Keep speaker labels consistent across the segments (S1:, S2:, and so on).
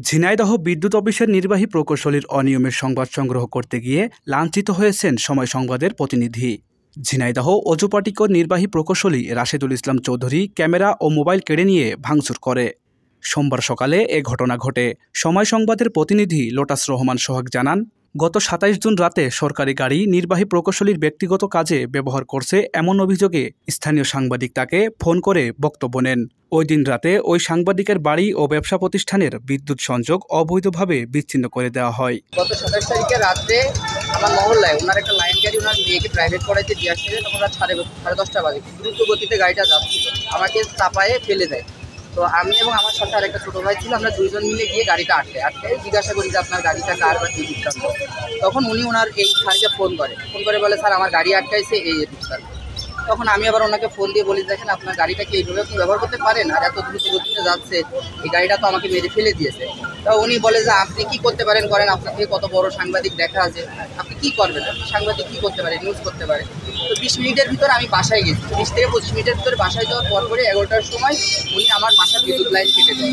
S1: ঝিনাইদহ বিদ্যুৎ অফিসের নির্বাহী প্রকৌশলীর অনিয়মের সংবাদ সংগ্রহ করতে গিয়ে লাঞ্ছিত হয়েছেন সময় সংবাদের প্রতিনিধি। ঝিনাইদহ অজুপাটিকর নির্বাহী প্রকৌশলী রাশেদুল ইসলাম চৌধুরী ক্যামেরা ও মোবাইল কেড়ে নিয়ে ভাঙচুর করে। সোমবার সকালে এ ঘটনা ঘটে। সময় সংবাদের প্রতিনিধি লোটাস রহমান সোহাগ জানান, গত ২৭ জুন রাতে সরকারি গাড়ি নির্বাহী প্রকৌশলীর ব্যক্তিগত কাজে ব্যবহার করছে এমন অভিযোগে স্থানীয় সাংবাদিক তাকে ফোন করে বক্তব্য নেন। ওই দিন রাতে ওই সাংবাদিকের বাড়ি ও ব্যবসা প্রতিষ্ঠানের বিদ্যুৎ সংযোগ অবৈধভাবে বিচ্ছিন্ন করে দেওয়া হয়।
S2: গত ২৭ তারিখে রাত্রে আমার মহল্লায় ওনার একটা লাইন গাড়ি ওনার মেয়েকে প্রাইভেট পড়াইতে দিয়ে আসছিলেন। তখন রাত 10:30 বাজে দ্রুত গতিতে গাড়িটা যাচ্ছিল, আমাকে চাপায়ে ফেলে দেয়। তো আমি এবং আমার সাথে আরেকটা ছোটো ভাই ছিল, আমরা দুইজন মিলে গিয়ে গাড়িটা আটকে জিজ্ঞাসা করি যে আপনার গাড়িটা কার বা এই বৃত্তান্ত। তখন উনি ওনার এই স্যারকে ফোন করে বলে, স্যার আমার গাড়ি আটকাইছে এই বৃত্তান্ত। তখন আমি আবার ওনাকে ফোন দিয়ে বলি, দেখেন আপনার গাড়িটা কি এইভাবে আপনি ব্যবহার করতে পারেন, আর এত দ্রুত গতিতে যাচ্ছে, এই গাড়িটা তো আমাকে মেরে ফেলে দিয়েছে। তা উনি বলে যে আপনি কি করতে পারেন করেন, আপনার থেকে কত বড় সাংবাদিক দেখা আছে, আপনি কি করবেন, আপনি সাংবাদিক কি করতে পারেন, নিউজ করতে পারেন। তো 20 মিনিটের ভিতরে আমি বাসায় গেছি, 20 থেকে 25 মিনিটের ভিতরে বাসায় যাওয়ার পরে 11টার সময় উনি আমার বাসার বিদ্যুৎ লাইন কেটে দেন।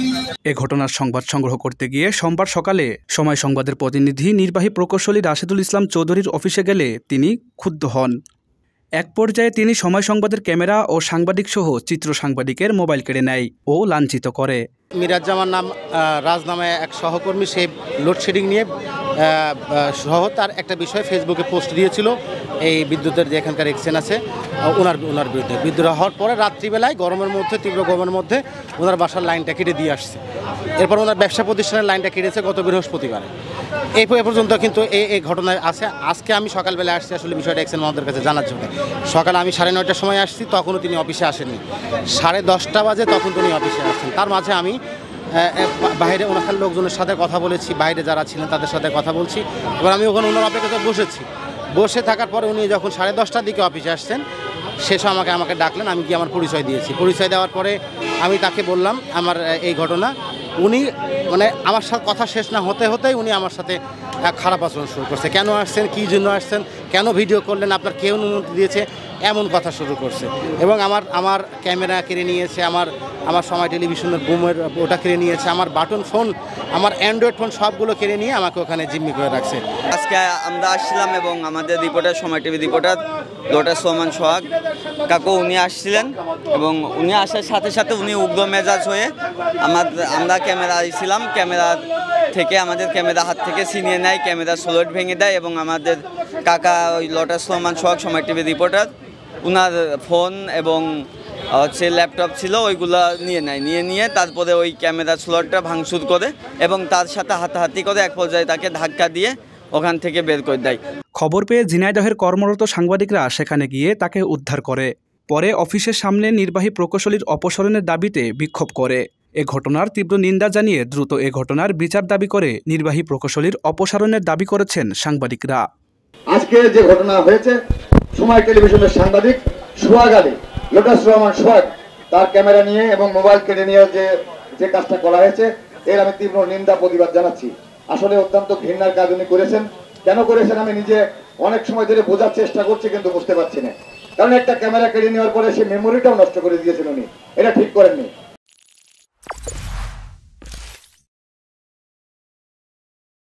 S1: এ ঘটনার সংবাদ সংগ্রহ করতে গিয়ে সোমবার সকালে সময় সংবাদের প্রতিনিধি নির্বাহী প্রকৌশলী রাশেদুল ইসলাম চৌধুরীর অফিসে গেলে তিনি ক্ষুব্ধ হন। এক পর্যায়ে তিনি সময় সংবাদের ক্যামেরা ও সাংবাদিক সহ চিত্র সাংবাদিকের মোবাইল কেড়ে নেয় ও লাঞ্ছিত করে।
S3: মিরাজ জামান নাম রাজ নামে এক সহকর্মী, সে লোডশেডিং নিয়ে সহ তার একটা বিষয়ে ফেসবুকে পোস্ট দিয়েছিল এই বিদ্যুতের যে এখানকার এক্সচেঞ্জ আছে ওনার বিরুদ্ধে। বিদ্যুৎ হওয়ার পরে রাত্রিবেলায় তীব্র গরমের মধ্যে ওনার বাসার লাইনটা কেটে দিয়ে আসছে। এরপর ওনার ব্যবসা প্রতিষ্ঠানের লাইনটা কেটেছে গত বৃহস্পতিবারে। এই পর্যন্ত কিন্তু এই ঘটনায় আছে। আজকে আমি সকালবেলা আসছি আসলে বিষয়টা এক্সচেঞ্জ মহোদয়ের কাছে জানার জন্য। সকালে আমি 9:30টার সময় আসছি, তখনও তিনি অফিসে আসেননি। 10:30 বাজে তখন তিনি অফিসে আসছেন। তার মাঝে আমি বাইরে ওনার লোকজনের সাথে কথা বলেছি, বাইরে যারা ছিলেন তাদের সাথে কথা বলছি। এবার আমি ওখানে ওনার অপেক্ষাতে বসে থাকার পরে উনি যখন 10:30টার দিকে অফিসে আসছেন, শেষ আমাকে ডাকলেন। আমি গিয়ে আমার পরিচয় দিয়েছি। পরিচয় দেওয়ার পরে আমি তাকে বললাম আমার এই ঘটনা। উনি মানে আমার সাথে কথা শেষ না হতেই উনি আমার সাথে খারাপ আচরণ শুরু করছে। কেন আসছেন, কী জন্য আসছেন, কেন ভিডিও করলেন, আপনার কে অনুমতি দিয়েছে, এমন কথা শুরু করছে। এবং আমার ক্যামেরা কেড়ে নিয়েছে, আমার সময় টেলিভিশনের বুমের ওটা কেড়ে নিয়েছে, আমার বাটন ফোন, আমার অ্যান্ড্রয়েড ফোন সবগুলো কেড়ে নিয়ে আমাকে ওখানে জিম্মি করে রাখছে।
S4: আজকে আমরা আসছিলাম এবং আমাদের রিপোর্টার, সময় টিভি রিপোর্টার লোটাস রহমান সোহাগ কাকু উনি আসছিলেন এবং উনি আসার সাথে সাথে উনি উগ্র মেজাজ হয়ে আমরা ক্যামেরা ছিলাম, ক্যামেরা থেকে আমাদের ক্যামেরা হাত থেকে ছিনিয়ে নেয়, ক্যামেরা স্লোট ভেঙে দেয় এবং আমাদের কাকা ওই লোটাস রহমান সোহাগ সময় টিভি রিপোর্টার ওনার ফোন এবং হচ্ছে ল্যাপটপ ছিল ওইগুলো নিয়ে তারপরে ওই ক্যামেরা স্লটটা ভাঙচুর করে এবং তার সাথে হাতাহাতি করে এক পর্যায়ে তাকে ধাক্কা দিয়ে ওখান থেকে বের করে দেয়।
S1: খবর পেয়ে ঝিনাইদহের কর্মরত সাংবাদিকরা সেখানে গিয়ে তাকে উদ্ধার করে। পরে অফিসের সামনে নির্বাহী প্রকৌশলীর অপসারণের দাবিতে বিক্ষোভ করে। এ ঘটনার তীব্র নিন্দা জানিয়ে দ্রুত এ ঘটনার বিচার দাবি করে নির্বাহী প্রকৌশলীর অপসারণের দাবি করেছেন সাংবাদিকরা।
S5: আজকে যে ঘটনা হয়েছে, সময় টেলিভিশনের সাংবাদিক সোহাগ আলী, লোটাস রহমান সোহাগ, তার ক্যামেরা নিয়ে এবং মোবাইল কেড়ে নিয়ে যে কাজটা করা হয়েছে, এর আমি তীব্র নিন্দা প্রতিবাদ জানাচ্ছি। আসলে অত্যন্ত ঘৃণার কাজ উনি করেছেন। কেন করেছেন আমি নিজে অনেক সময় ধরে বোঝার চেষ্টা করছি, কিন্তু বুঝতে পারছি না। কারণ একটা ক্যামেরা কেড়ে নেওয়ার পরে সে মেমোরিটাও নষ্ট করে দিয়েছেন উনি, এটা ঠিক করেননি।